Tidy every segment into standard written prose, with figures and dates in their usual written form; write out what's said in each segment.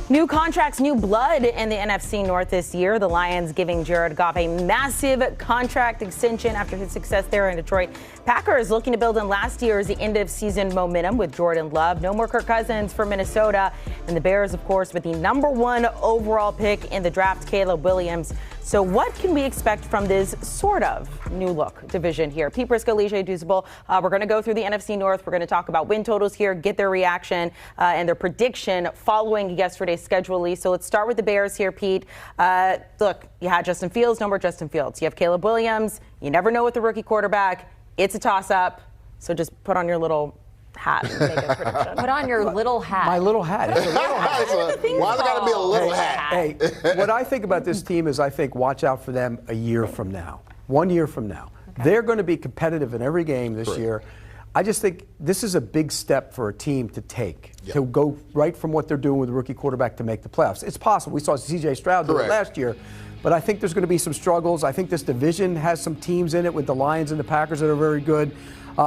New contracts, new blood in the NFC North this year. The Lions giving Jared Goff a massive contract extension after his success there in Detroit. Packers looking to build on last year's end-of-season momentum with Jordan Love. No more Kirk Cousins for Minnesota. And the Bears, of course, with the #1 overall pick in the draft, Caleb Williams. So what can we expect from this sort of new look division here? Pete Prisco, Douzable. We're going to go through the NFC North. We're going to talk about win totals here, get their reaction and their prediction following yesterday's schedule release. So let's start with the Bears here, Pete. Look, you had Justin Fields, no more Justin Fields. You have Caleb Williams. You never know with the rookie quarterback. It's a toss-up. So just put on your little hat and make a prediction. Put on your little hat. My little hat. It's a little hat. Why's it got to be a little hat? Hey, what I think about this team is I think watch out for them a year from now, 1 year from now. Okay. They're going to be competitive in every game this year. I just think this is a big step for a team to take, to go right from what they're doing with the rookie quarterback to make the playoffs. It's possible. We saw C.J. Stroud do it last year. But I think there's going to be some struggles. I think this division has some teams in it with the Lions and the Packers that are very good.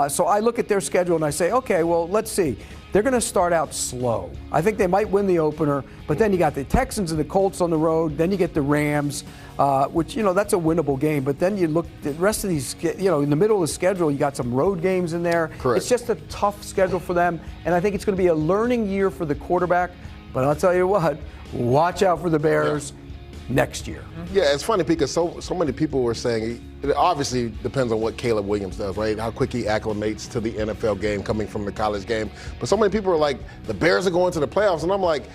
So I look at their schedule and I say, okay, well, let's see. They're going to start out slow. I think they might win the opener, but then you got the Texans and the Colts on the road. Then you get the Rams, which, that's a winnable game. But then you look the rest of these, in the middle of the schedule, you got some road games in there. Correct. It's just a tough schedule for them. And I think it's going to be a learning year for the quarterback. But I'll tell you what, watch out for the Bears. Next year. Yeah, it's funny because so many people were saying it obviously depends on what Caleb Williams does, right? How quick he acclimates to the NFL game coming from the college game. But so many people are like, the Bears are going to the playoffs. And I'm like,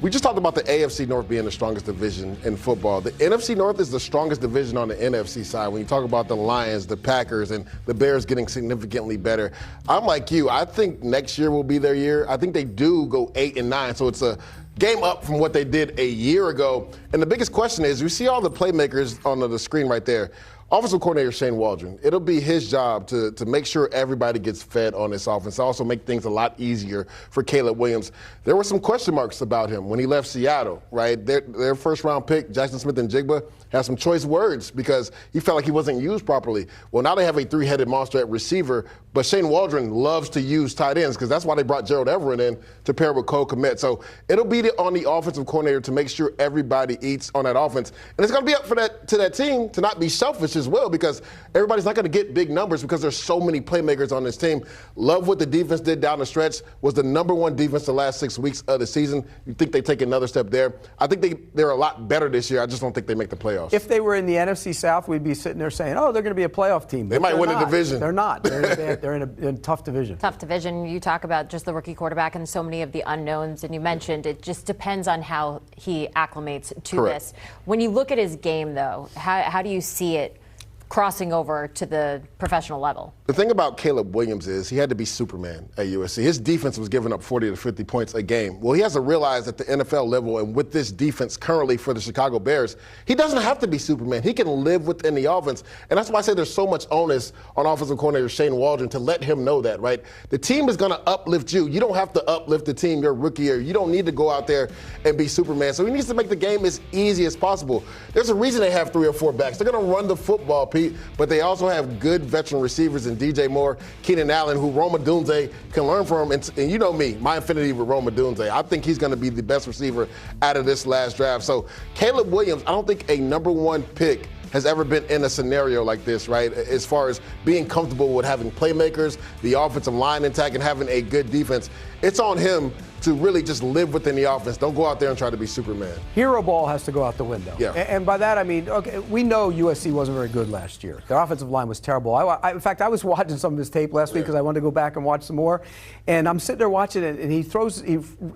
we just talked about the AFC North being the strongest division in football. The NFC North is the strongest division on the NFC side. When you talk about the Lions, the Packers, and the Bears getting significantly better, I'm like you. I think next year will be their year. I think they do go 8-9, so it's a game up from what they did a year ago. And the biggest question is, you see all the playmakers on the screen right there. Offensive coordinator Shane Waldron, it'll be his job to make sure everybody gets fed on this offense. Also make things a lot easier for Caleb Williams. There were some question marks about him when he left Seattle, right? Their first-round pick, Jackson Smith-Njigba, had some choice words because he felt like he wasn't used properly. Well, now they have a three-headed monster at receiver, but Shane Waldron loves to use tight ends because that's why they brought Gerald Everett in to pair with Cole Kmet. So it'll be on the offensive coordinator to make sure everybody eats on that offense. And it's going to be up to that team to not be selfish as well, because everybody's not going to get big numbers because there's so many playmakers on this team. Love what the defense did down the stretch. Was the #1 defense the last 6 weeks of the season. You think they take another step there? I think they're a lot better this year. I just don't think they make the playoffs. If they were in the NFC South, we'd be sitting there saying, oh, they're going to be a playoff team. They might win the division. They're not. They're in a tough division. Tough division. You talk about just the rookie quarterback and so many of the unknowns, and you mentioned it just depends on how he acclimates to this. When you look at his game, though, how do you see it crossing over to the professional level? The thing about Caleb Williams is he had to be Superman at USC. His defense was giving up 40 to 50 points a game. Well, he has to realize at the NFL level and with this defense currently for the Chicago Bears, he doesn't have to be Superman. He can live within the offense. And that's why I say there's so much onus on offensive coordinator Shane Waldron to let him know that, right? The team is going to uplift you. You don't have to uplift the team your rookie year. You don't need to go out there and be Superman. So he needs to make the game as easy as possible. There's a reason they have 3 or 4 backs. They're going to run the football, Pete, but they also have good veteran receivers in DJ Moore, Keenan Allen, who Rome Odunze can learn from. And you know me, my affinity with Rome Odunze. I think he's going to be the best receiver out of this last draft. So Caleb Williams, I don't think a #1 pick has ever been in a scenario like this, right? As far as being comfortable with having playmakers, the offensive line intact, and having a good defense. It's on him to really just live within the offense. Don't go out there and try to be Superman. Hero ball has to go out the window. Yeah. And by that, I mean, okay, we know USC wasn't very good last year. Their offensive line was terrible. In fact, I was watching some of his tape last week because I wanted to go back and watch some more. And I'm sitting there watching it, and he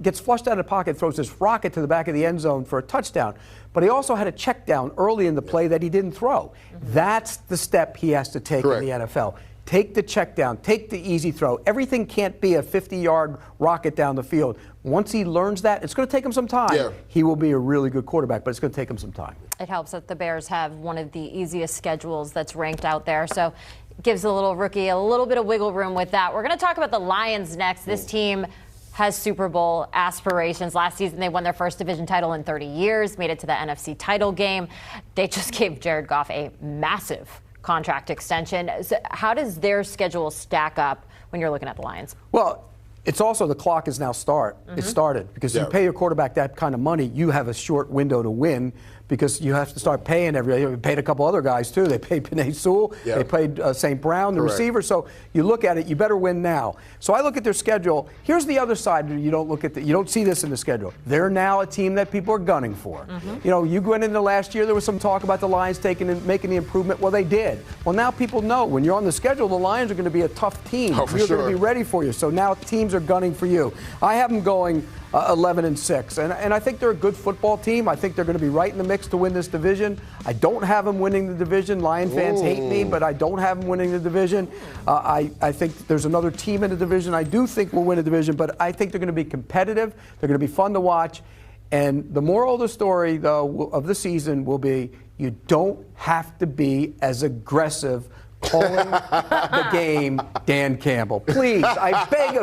gets flushed out of the pocket, throws this rocket to the back of the end zone for a touchdown. But he also had a check down early in the play that he didn't throw. That's the step he has to take in the NFL. Take the check down, take the easy throw. Everything can't be a 50-yard rocket down the field. Once he learns that, it's going to take him some time. He will be a really good quarterback, but it's going to take him some time. It helps that the Bears have one of the easiest schedules that's ranked out there. So it gives the little rookie a little bit of wiggle room with that. We're going to talk about the Lions next. This team has Super Bowl aspirations. Last season, they won their first division title in 30 years, made it to the NFC title game. They just gave Jared Goff a massive contract extension. So how does their schedule stack up when you're looking at the Lions? Well, It's also the clock is now It started because you pay your quarterback that kind of money, you have a short window to win because you have to start paying everybody. They paid a couple other guys too. They paid Penei Sewell. They paid St. Brown, the receiver. So you look at it, you better win now. So I look at their schedule. Here's the other side. You don't see this in the schedule. They're now a team that people are gunning for. You know, you went into last year, there was some talk about the Lions making the improvement. Well, they did. Well, now people know when you're on the schedule, the Lions are going to be a tough team. Oh, for You're sure. going to be ready for you. So now teams are gunning for you. I have them going 11-6, and I think they're a good football team. I think they're going to be right in the mix to win this division. I don't have them winning the division. Lion fans hate me, but I don't have them winning the division. I think there's another team in the division I do think will win a division, but I think they're going to be competitive. They're going to be fun to watch. And the moral of the story, though, of the season will be you don't have to be as aggressive calling the game, Dan Campbell. Please, I beg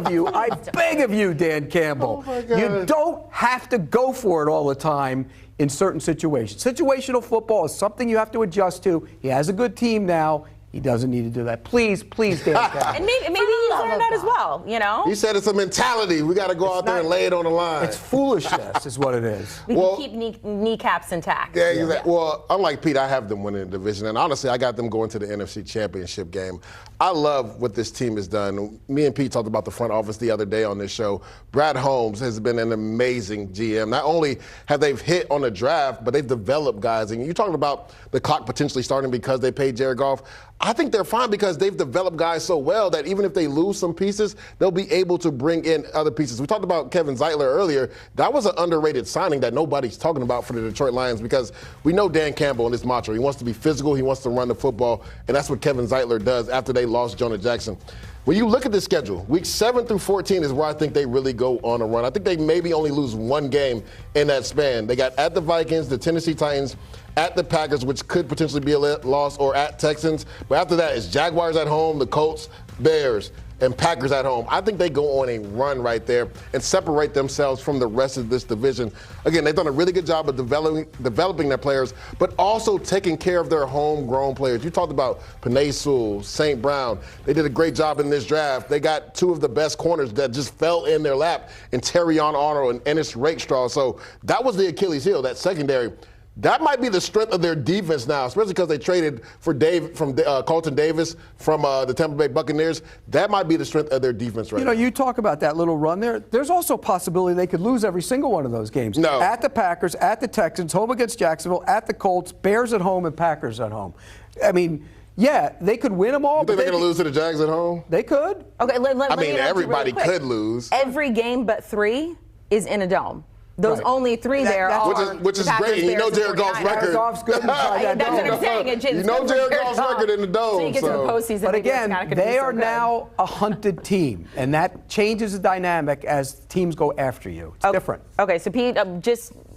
of you, Dan Campbell. Oh my God. You don't have to go for it all the time in certain situations. Situational football is something you have to adjust to. He has a good team now. He doesn't need to do that. Please, Dan Campbell. And maybe he's learned that as well, you know? He said it's a mentality. We got to go out there and lay it on the line. It's foolishness is what it is. We can keep kneecaps intact. Yeah, exactly. Well, unlike Pete, I have them winning the division. And honestly, I got them going to the NFC Championship game. I love what this team has done. Me and Pete talked about the front office the other day on this show. Brad Holmes has been an amazing GM. Not only have they hit on the draft, but they've developed guys. And you're talking about the clock potentially starting because they paid Jared Goff. I think they're fine because they've developed guys so well that even if they lose some pieces, they'll be able to bring in other pieces. We talked about Kevin Zeitler earlier. That was an underrated signing that nobody's talking about for the Detroit Lions because we know Dan Campbell and his mantra. He wants to be physical. He wants to run the football. And that's what Kevin Zeitler does after they lost Jonah Jackson. When you look at the schedule, weeks 7 through 14 is where I think they really go on a run. I think they maybe only lose one game in that span. They got at the Vikings, the Tennessee Titans, at the Packers, which could potentially be a loss, or at Texans. But after that, it's Jaguars at home, the Colts, Bears, and Packers at home. I think they go on a run right there and separate themselves from the rest of this division. Again, they've done a really good job of developing their players, but also taking care of their homegrown players. You talked about Penei Sewell, St. Brown. They did a great job in this draft. They got two of the best corners that just fell in their lap in Terrion Arnold and Ennis Rakestraw. So that was the Achilles heel, that secondary. That might be the strength of their defense now, especially because they traded for Carlton Davis from the Tampa Bay Buccaneers. That might be the strength of their defense right now. You talk about that little run there. There's also a possibility they could lose every single one of those games. No. At the Packers, at the Texans, home against Jacksonville, at the Colts, Bears at home, and Packers at home. I mean, yeah, they could win them all. You think they're going to lose to the Jags at home? They could. Okay, let me everybody really quick. could lose. Every game but 3 is in a dome. Those only 3 there are which is Packers, great. You know Jared Goff's record. Jared Goff's good inside that That's dome. what I'm saying. You know Jared Goff's record in the dome. So you get to the postseason. But again, they are so now a hunted team, and that changes the dynamic as teams go after you. It's different. Okay, so Pete,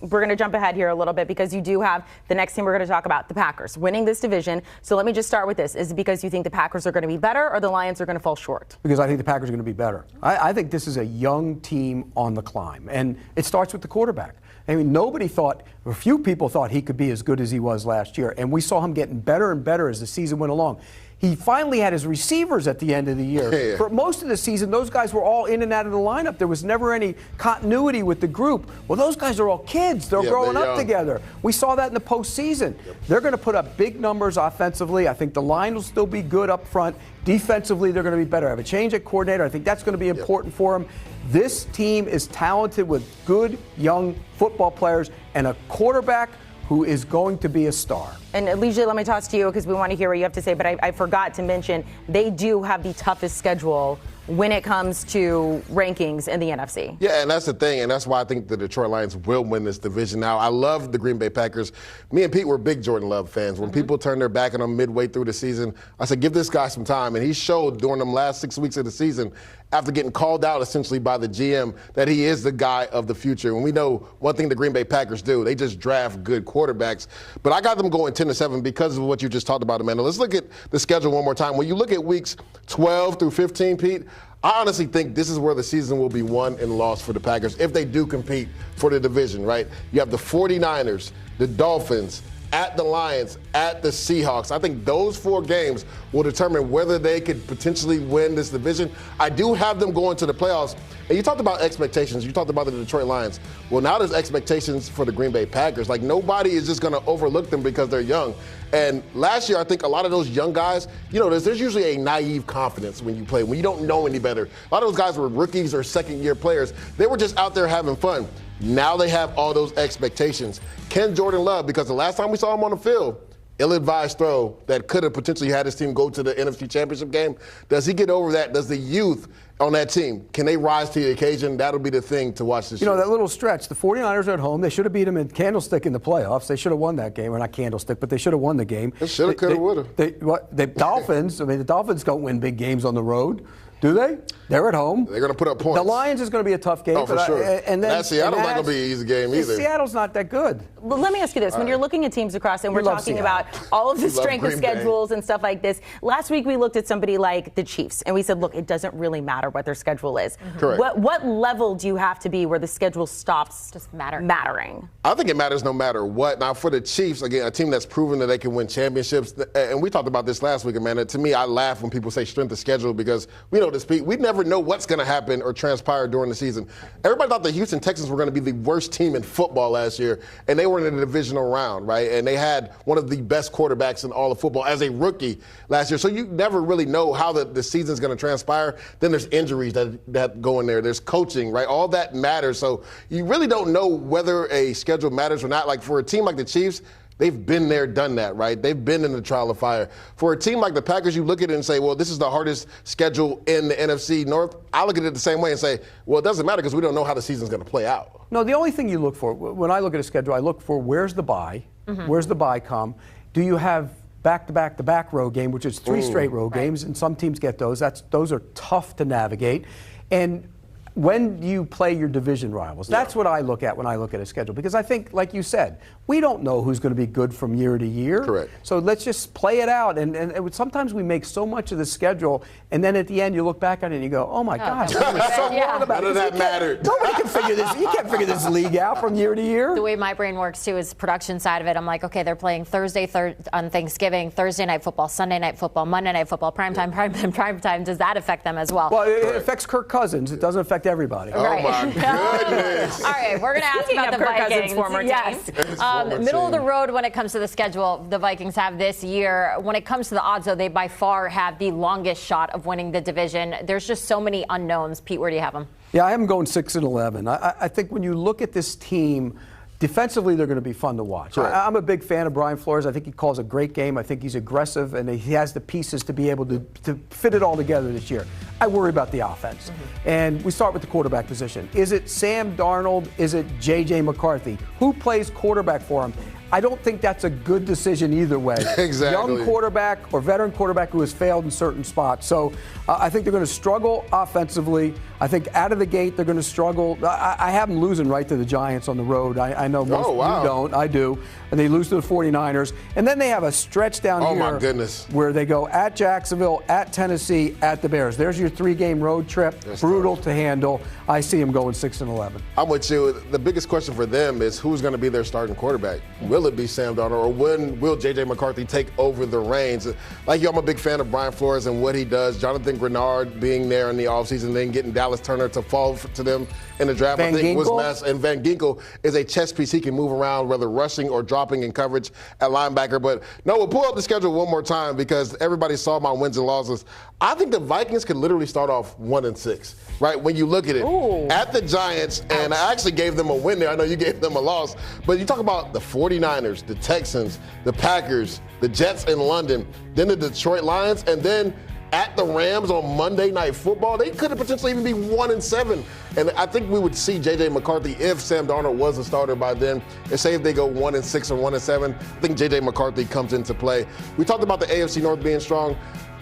we're going to jump ahead here a little bit because you do have the next team we're going to talk about, the Packers, winning this division. So let me just start with this. Is it because you think the Packers are going to be better or the Lions are going to fall short? Because I think the Packers are going to be better. I think this is a young team on the climb, and it starts with the quarterback. I mean, a few people thought he could be as good as he was last year, and we saw him getting better and better as the season went along. He finally had his receivers at the end of the year. Yeah. For most of the season, those guys were all in and out of the lineup. There was never any continuity with the group. Well, those guys are all kids. They're growing up together. We saw that in the postseason. They're going to put up big numbers offensively. I think the line will still be good up front. Defensively, they're going to be better. I have a change at coordinator. I think that's going to be important for them. This team is talented with good young football players and a quarterback who is going to be a star. And Elijah, let me toss to you because we want to hear what you have to say, but I forgot to mention they do have the toughest schedule when it comes to rankings in the NFC. Yeah, and that's the thing, and that's why I think the Detroit Lions will win this division. Now, I love the Green Bay Packers. Me and Pete were big Jordan Love fans. When people turned their back on him midway through the season, I said, give this guy some time. And he showed during them last 6 weeks of the season, after getting called out essentially by the GM, that he is the guy of the future. And we know one thing the Green Bay Packers do, they just draft good quarterbacks. But I got them going 10-7 because of what you just talked about, Amanda. Let's look at the schedule one more time. When you look at weeks 12 through 15, Pete, I honestly think this is where the season will be won and lost for the Packers if they do compete for the division, right? You have the 49ers, the Dolphins, at the Lions, at the Seahawks. I think those 4 games will determine whether they could potentially win this division. I do have them going to the playoffs. And you talked about expectations. You talked about the Detroit Lions. Well, now there's expectations for the Green Bay Packers. Like, nobody is just going to overlook them because they're young. And last year, I think a lot of those young guys, there's usually a naive confidence when you play, when you don't know any better. A lot of those guys were rookies or second-year players. They were just out there having fun. Now they have all those expectations. Can Jordan Love, because the last time we saw him on the field, ill-advised throw that could have potentially had his team go to the NFC Championship game, does he get over that? Does the youth on that team, can they rise to the occasion? That'll be the thing to watch this year. That little stretch, the 49ers are at home. They should have beat them in Candlestick in the playoffs. They should have won that game. Or not Candlestick, but they should have won the game. They should have, could have, would have. The Dolphins, the Dolphins don't win big games on the road. Do they? They're at home. They're going to put up points. The Lions is going to be a tough game. Oh, for sure. And then Seattle's not going to be an easy game either. Seattle's not that good. Well, let me ask you this. When you're looking at teams across, and we're talking about all of the strength of schedules and stuff like this, last week we looked at somebody like the Chiefs, and we said, look, it doesn't really matter what their schedule is. Correct. What level do you have to be where the schedule stops just mattering? I think it matters no matter what. Now, for the Chiefs, again, a team that's proven that they can win championships, and we talked about this last week, Amanda. To me, I laugh when people say strength of schedule because we know this, Pete. We never know what's going to happen or transpire during the season. Everybody thought the Houston Texans were going to be the worst team in football last year, and they were in the divisional round, right? And they had one of the best quarterbacks in all of football as a rookie last year. So you never really know how the season's going to transpire. Then there's injuries that go in there. There's coaching, right? All that matters. So you really don't know whether a schedule matters or not. Like for a team like the Chiefs, they've been there, done that, right? They've been in the trial of fire. For a team like the Packers, you look at it and say, well, this is the hardest schedule in the NFC North. I look at it the same way and say, well, it doesn't matter because we don't know how the season's going to play out. No, the only thing you look for, when I look at a schedule, I look for where's the bye? Where's the bye come? Do you have back-to-back-to-back road game, which is 3 straight road games, and some teams get those. Those are tough to navigate. And when you play your division rivals, that's what I look at when I look at a schedule. Because I think, like you said, we don't know who's going to be good from year to year. Correct. So let's just play it out. And sometimes we make so much of the schedule, and then at the end you look back at it and you go, oh my gosh, I was so wrong about it. None of that mattered. Nobody can figure this. You can't figure this league out from year to year. The way my brain works, too, is the production side of it. I'm like, okay, they're playing Thursday on Thanksgiving, Thursday night football, Sunday night football, Monday night football, primetime. Does that affect them as well? Well, it affects Kirk Cousins. It doesn't affect everybody. Oh, my goodness. All right, we're going to ask about the Kirk Vikings. Cousins' former team. Middle of the road when it comes to the schedule the Vikings have this year. When it comes to the odds, though, they by far have the longest shot of winning the division. There's just so many unknowns. Pete, where do you have them? Yeah, I have them going 6-11. I think when you look at this team, defensively, they're going to be fun to watch. I'm a big fan of Brian Flores. I think he calls a great game. I think he's aggressive, and he has the pieces to be able to fit it all together this year. I worry about the offense. And we start with the quarterback position. Is it Sam Darnold? Is it J.J. McCarthy? Who plays quarterback for him? I don't think that's a good decision either way. Exactly. Young quarterback or veteran quarterback who has failed in certain spots. So I think they're going to struggle offensively. I think out of the gate they're going to struggle. I have them losing right to the Giants on the road. I know most of you don't. I do. And they lose to the 49ers. And then they have a stretch down here. Oh, my goodness. Where they go at Jacksonville, at Tennessee, at the Bears. There's your 3-game road trip. That's brutal tough to handle. I see them going 6-11. I'm with you. The biggest question for them is who's going to be their starting quarterback. Will it be Sam Darnold, or when will J.J. McCarthy take over the reins? Like you, I'm a big fan of Brian Flores and what he does. Jonathan Grenard being there in the offseason, then getting Dallas Turner to fall to them in the draft, I think was massive. And Van Ginkel is a chess piece. He can move around, whether rushing or dropping in coverage at linebacker. But no, we'll pull up the schedule one more time because everybody saw my wins and losses. I think the Vikings could literally start off 1-6, right? When you look at it. Ooh. At the Giants, and I actually gave them a win there. I know you gave them a loss. But you talk about the 49ers, the Texans, the Packers, the Jets in London, then the Detroit Lions, and then at the Rams on Monday Night Football. They could have potentially even be 1-7. And I think we would see J.J. McCarthy if Sam Darnold was a starter by then. And say if they go 1-6 or 1-7, I think J.J. McCarthy comes into play. We talked about the AFC North being strong.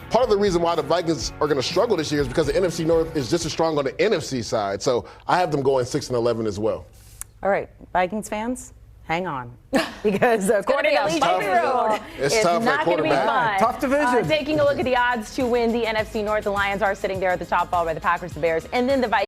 Part of the reason why the Vikings are going to struggle this year is because the NFC North is just as strong on the NFC side. So I have them going 6-11 as well. All right, Vikings fans, hang on. Because according to Lee Road, it's not going to be fun. Tough division. Taking a look at the odds to win the NFC North, the Lions are sitting there at the top, followed by the Packers, the Bears, and then the Vikings.